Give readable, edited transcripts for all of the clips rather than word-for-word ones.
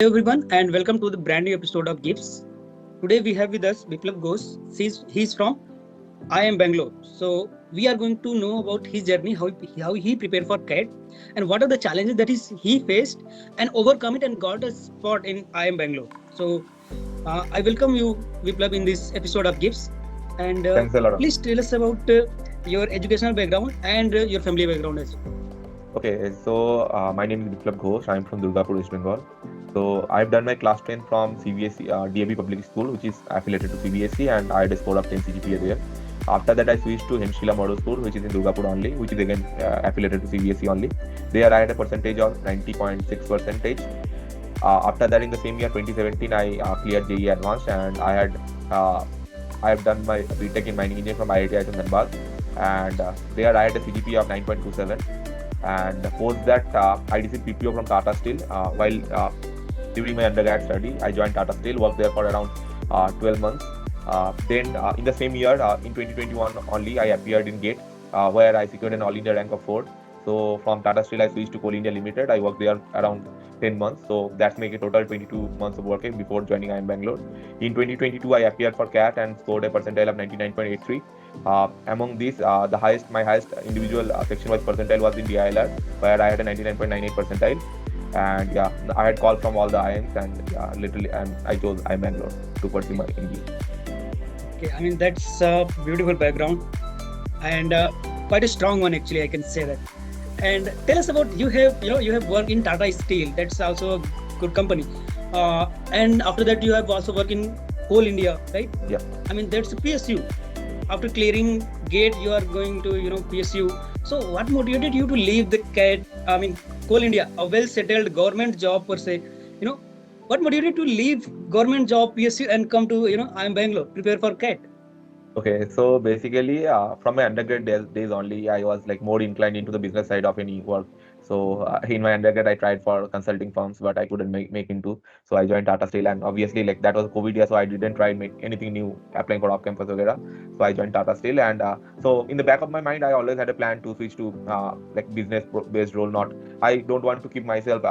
Hello everyone and welcome to the brand new episode of GIBS. Today we have with us Biplab Ghosh. He's from IIM Bangalore. So we are going to know about his journey, how he prepared for CAT, and what are the challenges that he faced and overcome it and got a spot in IIM Bangalore. So I welcome you, Biplab, in this episode of GIBS. And Thanks a lot. please tell us about your educational background and your family background as well. Okay, so my name is Biplab Ghosh. I'm from Durgapur, West Bengal. So I've done my class 10 from CBSE, DAB Public School, which is affiliated to CBSE, and I had a score of 10 CGPA there. After that, I switched to Hemshila Model School, which is in Durgapur only, which is again affiliated to CBSE only. There, I had a percentage of 90.6 percentage. After that, in the same year, 2017, I cleared JEE Advanced, and I have done my BTech in mining engineering from IIT Dhanbad, and there I had a CGPA of 9.27. And post that, I received PPO from Tata Steel. While during my undergrad study, I joined Tata Steel, worked there for around 12 months. Then in the same year, in 2021 only, I appeared in GATE, where I secured an All India rank of 4. So from Tata Steel, I switched to Coal India Limited. I worked there around 10 months. So that's make a total 22 months of working before joining IIM Bangalore. In 2022, I appeared for CAT and scored a percentile of 99.83. Among these, my highest individual section-wise percentile was in DILR, where I had a 99.98 percentile. And yeah, I had called from all the IIMs, and I chose IIM Bangalore to pursue my MBA. Okay, I mean that's a beautiful background and quite a strong one actually. I can say that. And tell us about you have worked in Tata Steel. That's also a good company. And after that you have also worked in Coal India, right? Yeah. I mean that's a PSU. After clearing GATE, you are going to PSU. So what motivated you to leave the CAT? I mean Coal India, a well-settled government job per se. What motivated you to leave government job PSU and come to IIM Bangalore, prepare for CAT? Okay, so basically, from my undergrad days only, I was like more inclined into the business side of any work. So in my undergrad, I tried for consulting firms, but I couldn't make into. So I joined Tata Steel, and obviously, like that was COVID year, so I didn't try and make anything new, applying for off-campus, etc. So I joined Tata Steel, and so in the back of my mind, I always had a plan to switch to like business-based role. Not, I don't want to keep myself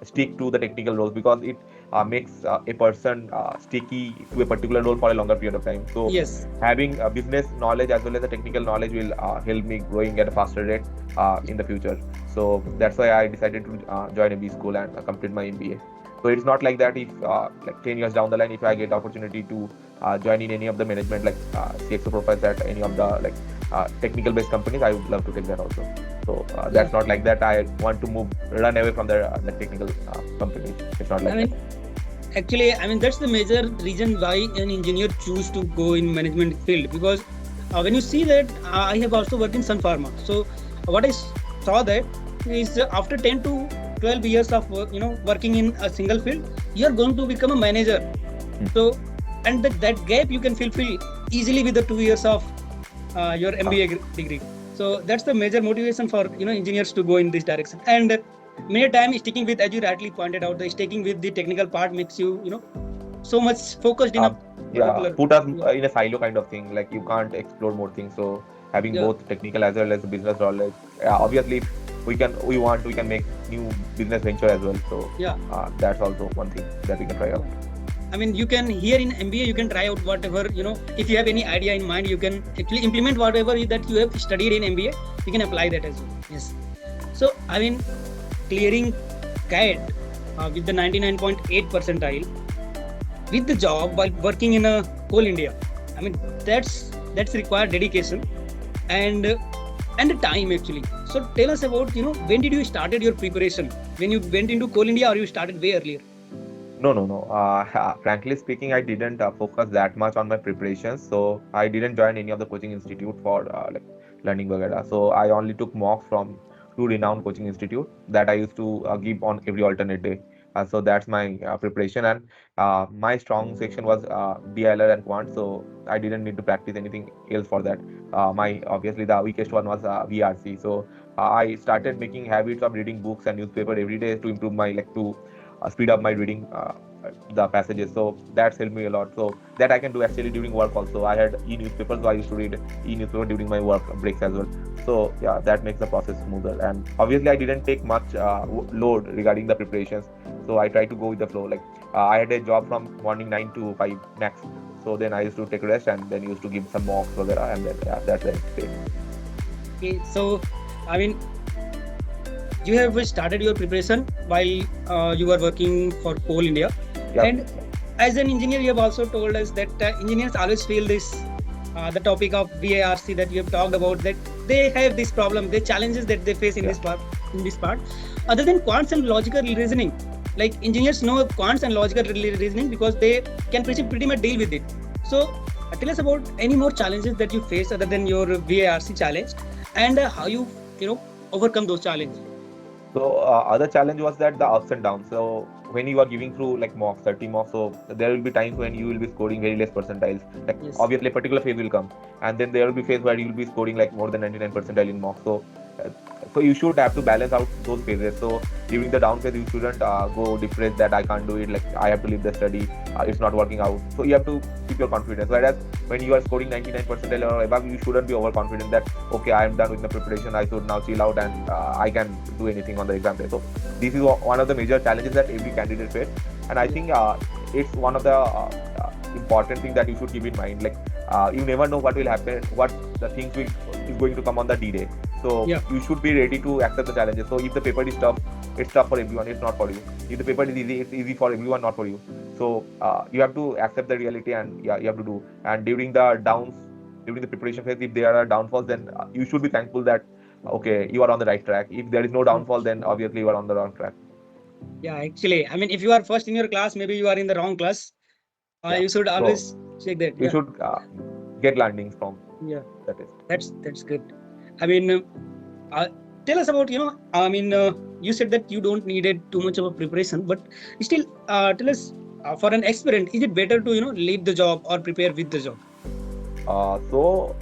stick to the technical roles because it makes a person sticky to a particular role for a longer period of time. So Yes. having business knowledge as well as the technical knowledge will help me growing at a faster rate in the future. So that's why I decided to join a B school and complete my MBA. So it's not like that if like 10 years down the line, if I get opportunity to join in any of the management like CXO profiles at any of the like technical based companies, I would love to take that also. So that's not like that I want to run away from the technical companies. It's not like that. Actually, I mean that's the major reason why an engineer choose to go in management field, because when you see that I have also worked in Sun Pharma. So what I saw that is after 10 to 12 years of work, working in a single field, you are going to become a manager. So and that gap you can fulfill easily with the 2 years of your MBA degree. So that's the major motivation for engineers to go in this direction. And many times sticking with, as you rightly pointed out, the sticking with the technical part makes you so much focused in a particular. Put us in a silo kind of thing. Like you can't explore more things. So having both technical as well as business knowledge. Obviously, if we can make new business venture as well. So that's also one thing that we can try out. I mean, you can here in MBA, you can try out whatever, if you have any idea in mind, you can actually implement whatever that you have studied in MBA, you can apply that as well. Yes. So, I mean, clearing CAT with the 99.8 percentile with the job while working in a Coal India, I mean, that's required dedication and the time actually. So tell us about, when did you started your preparation? When you went into Coal India or you started way earlier? No. Frankly speaking, I didn't focus that much on my preparations. So I didn't join any of the coaching institute for like learning Bagada. So I only took mocks from two renowned coaching institute that I used to give on every alternate day. So that's my preparation, and my strong section was DLR and Quant. So I didn't need to practice anything else for that. My obviously the weakest one was VRC. So I started making habits of reading books and newspaper every day to improve my to speed up my reading the passages. So that's helped me a lot. So that I can do actually during work also. I had e-newspapers, so I used to read e-newspaper during my work breaks as well. So yeah, that makes the process smoother. And obviously, I didn't take much load regarding the preparations. So I try to go with the flow. Like I had a job from morning 9 to 5 max. So then I used to take rest and then used to give some mocks, vagara, and then yeah, that's it. Okay, so I mean, you have started your preparation while you were working for Coal India, Yeah. and as an engineer, you have also told us that engineers always feel this the topic of VARC that you have talked about, that they have this problem, the challenges that they face in Yeah. this part. Other than quants and logical reasoning, like engineers know quants and logical reasoning because they can pretty much deal with it. So tell us about any more challenges that you face other than your VARC challenge, and how you overcome those challenges. So other challenge was that the ups and downs. So when you are giving through like mocks, 30 mocks, so there will be times when you will be scoring very less percentiles. Like Yes. obviously a particular phase will come, and then there will be phase where you will be scoring like more than 99 percentile in mocks. Uh, so you should have to balance out those phases. So during the down phase, you shouldn't go depressed that I can't do it. Like I have to leave the study. It's not working out. So you have to keep your confidence. Whereas when you are scoring 99 percentile or above, you shouldn't be overconfident that okay, I am done with the preparation. I should now chill out and I can do anything on the exam day. So this is one of the major challenges that every candidate face, and I think it's one of the important thing that you should keep in mind. Like you never know what will happen, what the things will is going to come on the D-Day. So you should be ready to accept the challenges. So if the paper is tough, it's tough for everyone. It's not for you. If the paper is easy, it's easy for everyone, not for you. So you have to accept the reality, and yeah, you have to do. And during the downs, during the preparation phase, if there are downfalls, then you should be thankful that okay, you are on the right track. If there is no downfall, then obviously you are on the wrong track. Yeah, actually, I mean, if you are first in your class, maybe you are in the wrong class. You should always check that. You should get learnings from. Yeah, that is. That's good. I mean, tell us about I mean, you said that you don't needed too much of a preparation, but still, tell us for an aspirant, is it better to leave the job or prepare with the job? So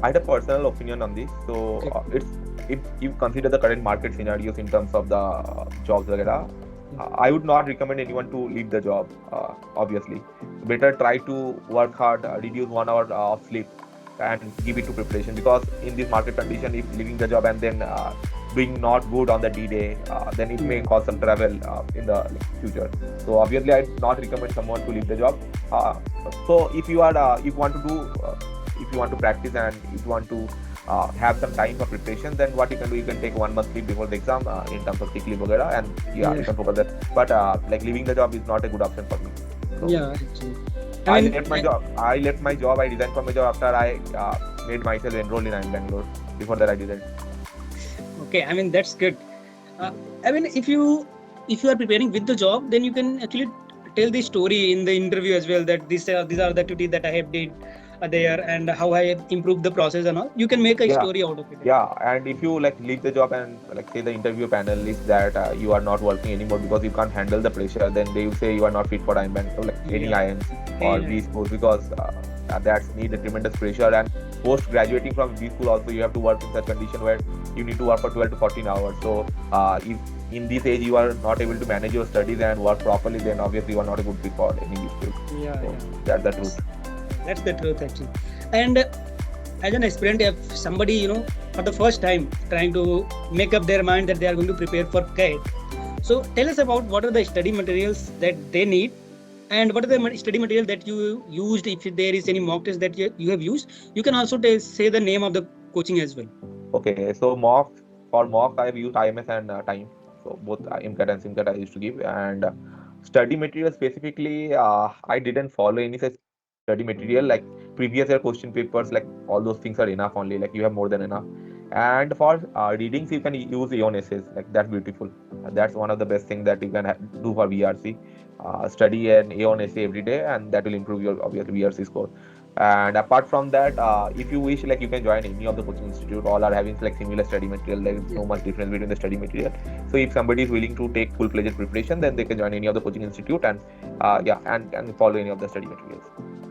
I had a personal opinion on this. So it's if you consider the current market scenarios in terms of the jobs, etc. I would not recommend anyone to leave the job. Obviously, better try to work hard, reduce 1 hour of sleep, and give it to preparation. Because in this market condition, if leaving the job and then doing not good on the D-Day, then it may cause some trouble in the future. So obviously, I not recommend someone to leave the job. So if you are, if you want to do, if you want to practice and if you want to have some time for preparation, then what you can do, you can take 1 month leave before the exam in terms of sick leave, etc. And you can focus that. But like leaving the job is not a good option for me. So, actually. I left my job. I resigned from my job after I made myself enrolled in IIM Bangalore. Before that, I didn't. Okay, I mean that's good. I mean, if you are preparing with the job, then you can actually tell the story in the interview as well, that these are the activities that I have did there and how I have improved the process and all. You can make a story out of it. Yeah, and if you like leave the job and like say the interview panel is that you are not working anymore because you can't handle the pressure, then they will say you are not fit for IIM Bank, so like any IIMs or B school, because that's need a tremendous pressure. And post graduating from B school also, you have to work in such condition where you need to work for 12 to 14 hours. So if in this age you are not able to manage your studies and work properly, then obviously you are not a good fit for any B school. That's the truth. That's the truth actually. And as an aspirant, if somebody for the first time trying to make up their mind that they are going to prepare for CAT, so tell us about what are the study materials that they need, and what are the study material that you used. If there is any mock test that you have used, you can also say the name of the coaching as well. Okay, so for mocks I have used IMS and time. So both IMCAT and SIMCAT I used to give. And study material specifically, I didn't follow any such study material. Like previous year question papers, like all those things are enough only. Like you have more than enough. And for readings, you can use your own essays. Like that's beautiful. That's one of the best things that you can do for VRC. Study an A1 essay every day, and that will improve your obviously VRC score. And apart from that, if you wish, like you can join any of the coaching institute. All are having like similar study material. There is no much difference between the study material. So if somebody is willing to take full-fledged preparation, then they can join any of the coaching institute and and follow any of the study materials.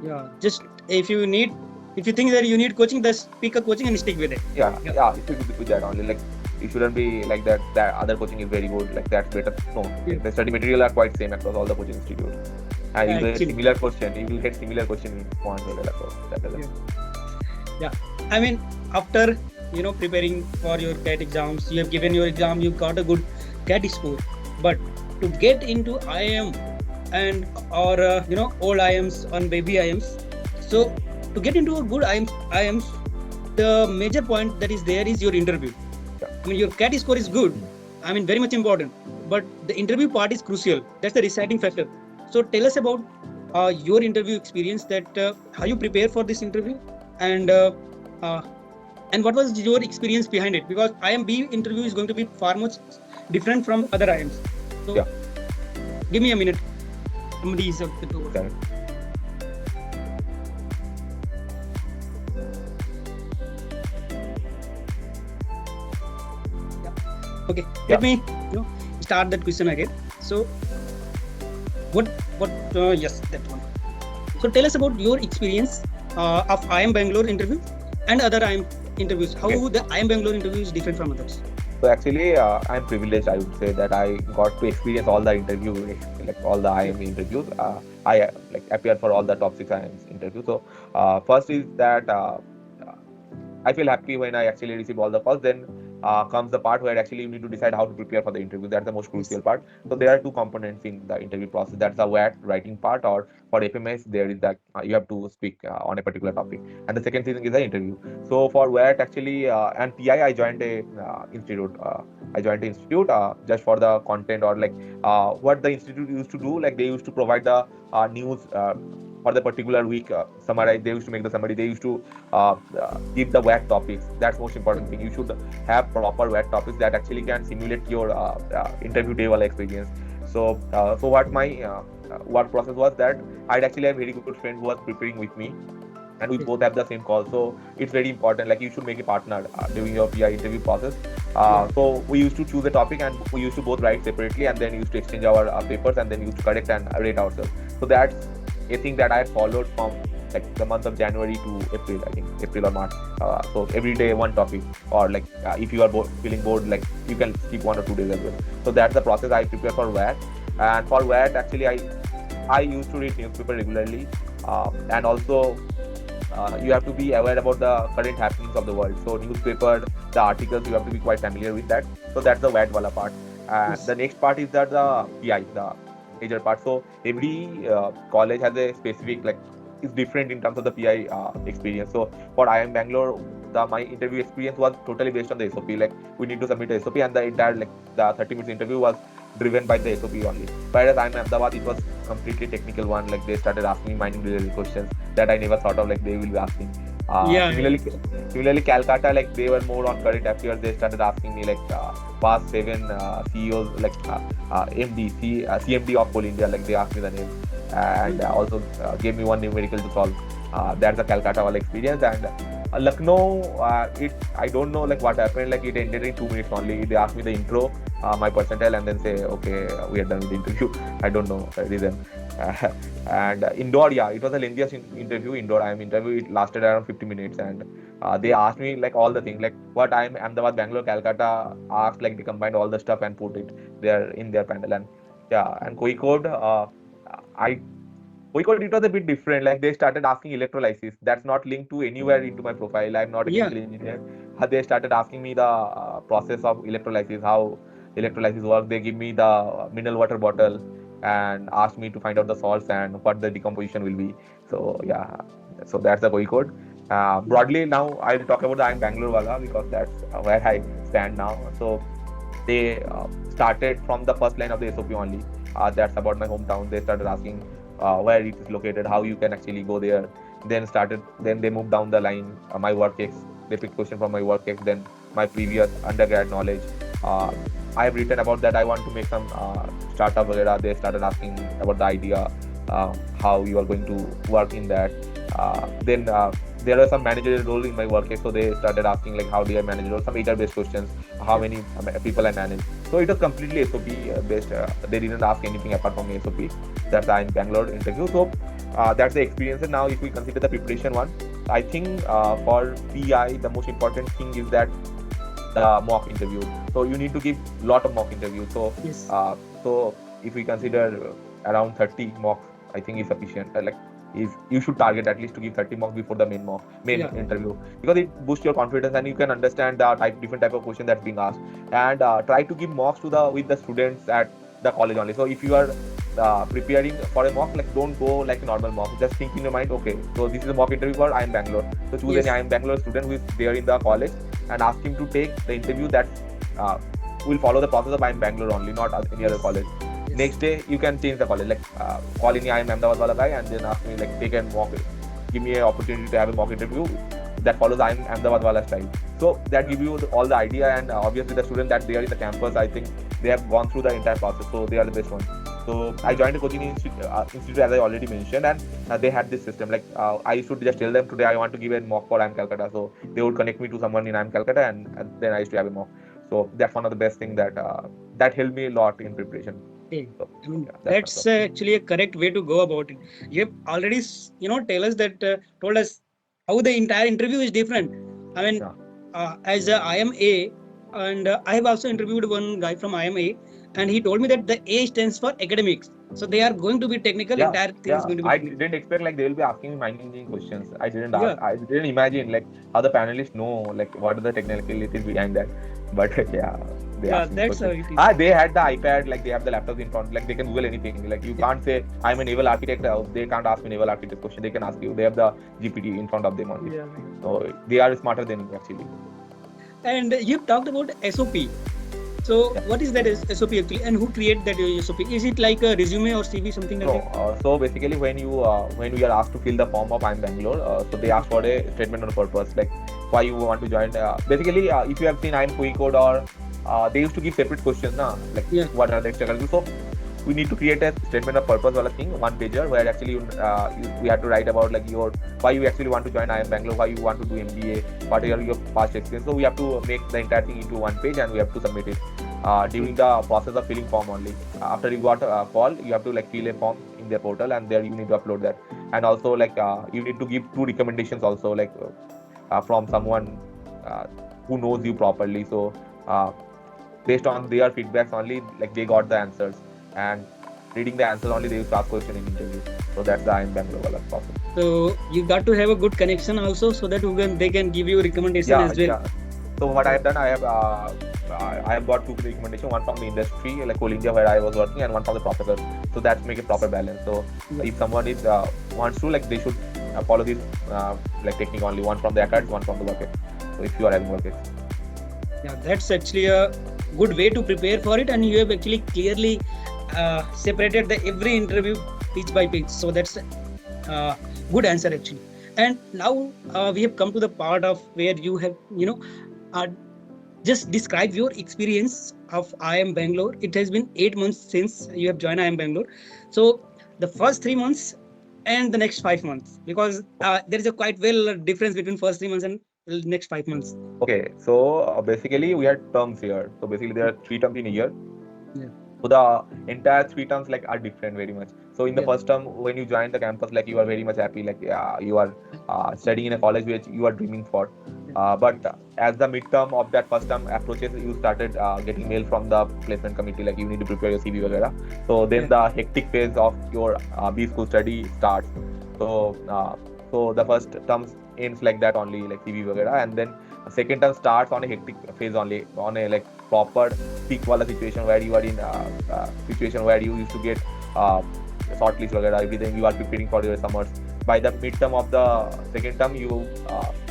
Yeah, just if you think that you need coaching, just pick a coaching and stick with it. Yeah, stick with that only. Like it shouldn't be like that other coaching is very good, like that's better. No, the study material are quite same across all the coaching institutes. And you will get similar question. You will get similar question in one I mean, after preparing for your CAT exams, you have given your exam, you got a good CAT score. But to get into IIM and or old IIMs on baby IIMs. So to get into a good IIMs, the major point that is there is your interview. I mean, your CAT score is good. I mean, very much important. But the interview part is crucial. That's the deciding factor. So tell us about your interview experience. That how you prepare for this interview, and uh, and what was your experience behind it? Because IIMB interview is going to be far much different from other IIMs. So give me a minute. Somebody is up to Okay. Okay, let me start that question again. So what yes, that one. So tell us about your experience of IIM Bangalore interview and other IIM interviews. How the IIM Bangalore interview is different from others. So actually, I'm privileged. I would say that I got to experience all the interview, like all the IIM interviews. I like appeared for all the top 6 IIM interviews. So first is that I feel happy when I actually receive all the calls. Then comes the part where actually you need to decide how to prepare for the interview. That's the most crucial part. So there are 2 components in the interview process. That's the WAT writing part, or for FMS, there is that you have to speak on a particular topic. And the second thing is the interview. So for WAT, actually, and PI, I joined a institute. I joined the institute just for the content, or like what the institute used to do. Like they used to provide the news. For the particular week summarize, they used to make the summary, they used to give the WAT topics. That's most important thing. You should have proper WAT topics that actually can simulate your interview day wala experience. So what my work process was that I'd actually have a very good friend who was preparing with me, and we both have the same call. So it's very important, like you should make a partner during your PI interview process. So we used to choose a topic and we used to both write separately, and then used to exchange our papers, and then used to correct and rate ourselves. So that's a thing that I followed from like the month of January to April, I think April or March. So every day one topic, or like if you are feeling bored, like you can skip 1 or 2 days as well. So that's the process I prepare for WAT. And for WAT, actually, I used to read newspaper regularly, and also you have to be aware about the current happenings of the world. So newspaper, the articles, you have to be quite familiar with that. So that's the WAT wala part. And the next part is that the PI, the major part. So every college has a specific, like it's different in terms of the PI experience. So for IIM Bangalore, my interview experience was totally based on the SOP. Like we need to submit a SOP, and the entire like the 30 minutes interview was driven by the SOP only. Whereas IIM Ahmedabad, it was completely technical one. Like they started asking me mining related questions that I never thought of. Like they will be asking. Similarly, Calcutta, like they were more on current affairs. They started asking me like past 7 CEOs, like CMD of Coal India. Like they asked me the name, and also gave me one numerical to solve. That's the Calcutta wala experience. And Lucknow, I don't know like what happened. Like it ended in 2 minutes only. They asked me the intro, my percentile, and then say, okay, we are done with the interview. I don't know the reason. And Indore, yeah, it was the lengthiest interview. Indore IIM interview. It lasted around 50 minutes, and they asked me like all the things, like what IIM Ahmedabad, Bangalore, Calcutta asked. Like they combined all the stuff and put it there in their panel. And yeah, and Kozhikode, I Kozhikode, it was a bit different. Like they started asking electrolysis. That's not linked to anywhere into my profile. I'm not a chemical engineer. They started asking me the process of electrolysis, how electrolysis works. They give me the mineral water bottle and asked me to find out the salts and what the decomposition will be. So yeah, so that's the Kozhikode. Broadly, now I'll talk about the IIM Bangalore wala, because that's where I stand now. So they started from the first line of the SOP only. That's about my hometown. They started asking where it is located, how you can actually go there. Then they moved down the line. My work ex, they picked question from my work ex, then my previous undergrad knowledge. I have written about that. I want to make some startup. They started asking about the idea, how you are going to work in that. Then there are some managerial role in my work, so they started asking like how do I manage role, some HR based questions, how many people I manage. So it was completely SOP based. They didn't ask anything apart from SOP. That's IIM Bangalore interview. So that's the experience. And now if we consider the preparation one, I think for PI the most important thing is that the mock interview. So you need to give lot of mock interviews. So so if we consider around 30 mocks, I think is sufficient. Is you should target at least to give 30 mocks before the main interview, because it boosts your confidence and you can understand the different type of question that's being asked. And try to give mocks with the students at the college only. So if you are preparing for a mock, like don't go like a normal mock. Just think in your mind, okay, so this is a mock interview for IIM Bangalore. So choose any Yes. IIM Bangalore student who is there in the college and ask him to take the interview that uh, will follow the process of IIM Bangalore only, not any other Yes. college. Yes. Next day you can change the college, like call any IIM Ahmedabad wala guy and then ask me like take a mock, give me an opportunity to have a mock interview that follows IIM Ahmedabad wala style. So that give you all the idea, and obviously the student that they are in the campus, I think they have gone through the entire process, so they are the best ones. So I joined a coaching institute as I already mentioned, and they had this system. Like I used to just tell them today I want to give a mock for IIM Calcutta, so they would connect me to someone in IIM Calcutta, and then I used to have a mock. So that's one of the best thing that that helped me a lot in preparation. Okay. So I mean, yeah, that's that's actually a correct way to go about it. You have already, tell us that told us how the entire interview is different. I mean, yeah. as a IMA, and I have also interviewed one guy from IMA, and he told me that the A stands for academics. So they are going to be technical. Yeah, Entire thing is yeah. going to be I technical. didn't expect like they will be asking me mind changing questions. I didn't ask. Yeah. I didn't imagine like how the panelists know like what are the technicalities behind that. But yeah, they Yeah, asked me that's how questions. it is. Ah, they had the iPad, like they have the laptops in front, like they can Google anything. Like you Yeah. can't say I'm a naval architect. They can't ask me naval architect question. They can ask you. They have the GPT in front of them only. Yeah. So they are smarter than you actually. And you've talked about SOP. So Yeah. what is that SOP actually, and who create that SOP? Is it like a resume or CV, something like No, that? so basically when we are asked to fill the form of IIM Bangalore, so they ask for a statement of purpose, like why you want to join. Basically, if you have seen IIM Quick Code or they used to give separate questions, na, like Yeah. what are the extracurriculars. So we need to create a statement of purpose wala thing, one pager, where actually we have to write about like your why you actually want to join IIM Bangalore, why you want to do MBA, what are your past experience. So we have to make the entire thing into one page and we have to submit it during the process of filling form only. After you got a call, you have to like fill a form in their portal and there you need to upload that. And also like you need to give 2 recommendations also, like from someone uh, who knows you properly. So uh, based on their feedbacks only, like they got the answers, and reading the answers only they used to ask question in interview. So that's the IIM Bangalore wala process. So you got to have a good connection also, so that they can give you recommendation Yeah, as well. yeah. So what I have done, I have got 2 recommendations, one from the industry, like Coal India where I was working, and one from the professor. So that's make a proper balance. So if someone is wants to, like they should follow this like technique only, one from the academics, one from the work. So if you are having work. Yeah, that's actually a good way to prepare for it, and you have actually clearly separated the every interview page by page. So that's good answer actually. And now we have come to the part of where you have uh, just describe your experience of IIM Bangalore. It has been 8 months since you have joined IIM Bangalore. So the first 3 months and the next 5 months, because there is a quite well difference between first 3 months and next 5 months. Okay, so basically we had terms here. So basically there are 3 terms in a year. Yeah. So the entire 3 terms like are different very much. So in the Yeah. first term, when you join the campus, like you are very much happy, like you are studying in a college which you are dreaming for. But as the midterm of that first term approaches, you started getting mail from the placement committee, like you need to prepare your CV, etc. So then the hectic phase of your B school study starts. So the first term ends like that only, like CV, etc. And then second term starts on a hectic phase only, on a like proper peak wala situation where you are in situation where you used to get shortlist वगैरह everything, you are preparing for your summers. By the midterm of the second term,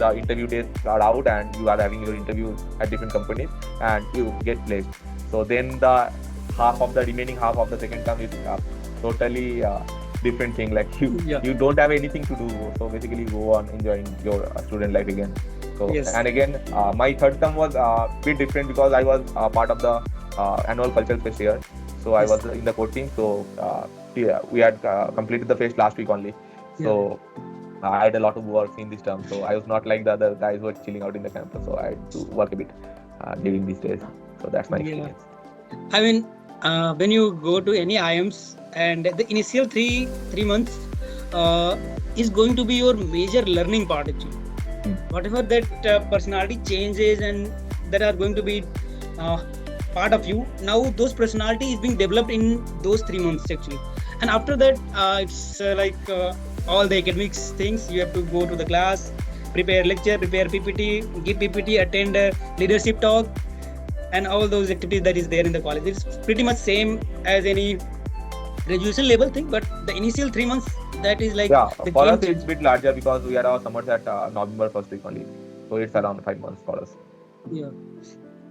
the interview dates are out and you are having your interviews at different companies and you get placed. So then the remaining half of the second term is totally different thing, like you don't have anything to do, so basically you go on enjoying your student life again. So and again my third term was a bit different because I was part of the annual cultural fest here, so I was in the core team. So we had completed the fest last week only, so I had a lot of work in this term, so I was not like the other guys who were chilling out in the campus, so I had to work a bit during these days. So that's my experience. I mean, when you go to any IIMs, and the initial three months is going to be your major learning part actually. Whatever that personality changes and that are going to be part of you, now those personality is being developed in those 3 months actually. And after that it's like all the academics things, you have to go to the class, prepare lecture, prepare PPT, give PPT, attend a leadership talk, and all those activities that is there in the college. It's pretty much same as any graduation level thing, but the initial 3 months, that is like Yeah, the for game us it's a bit larger because we had our summers at November first week only. So it's around 5 months for us. yeah.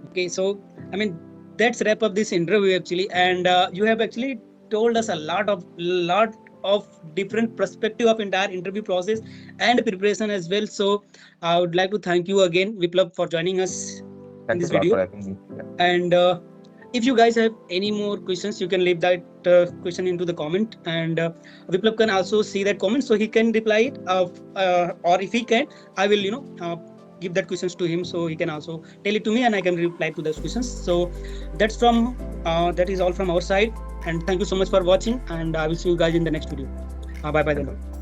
Okay, so I mean that's wrap up this interview actually, and you have actually told us a lot of different perspective of entire interview process and preparation as well. So I would like to thank you again, Viplab, for joining us in Thanks this a lot for video. having me. Yeah. And if you guys have any more questions, you can leave that question into the comment, and Viplab can also see that comment, so he can reply it. Or if he can, I will give that questions to him, so he can also tell it to me, and I can reply to those questions. So that is all from our side, and thank you so much for watching, and I will see you guys in the next video. Bye bye Thank then. you.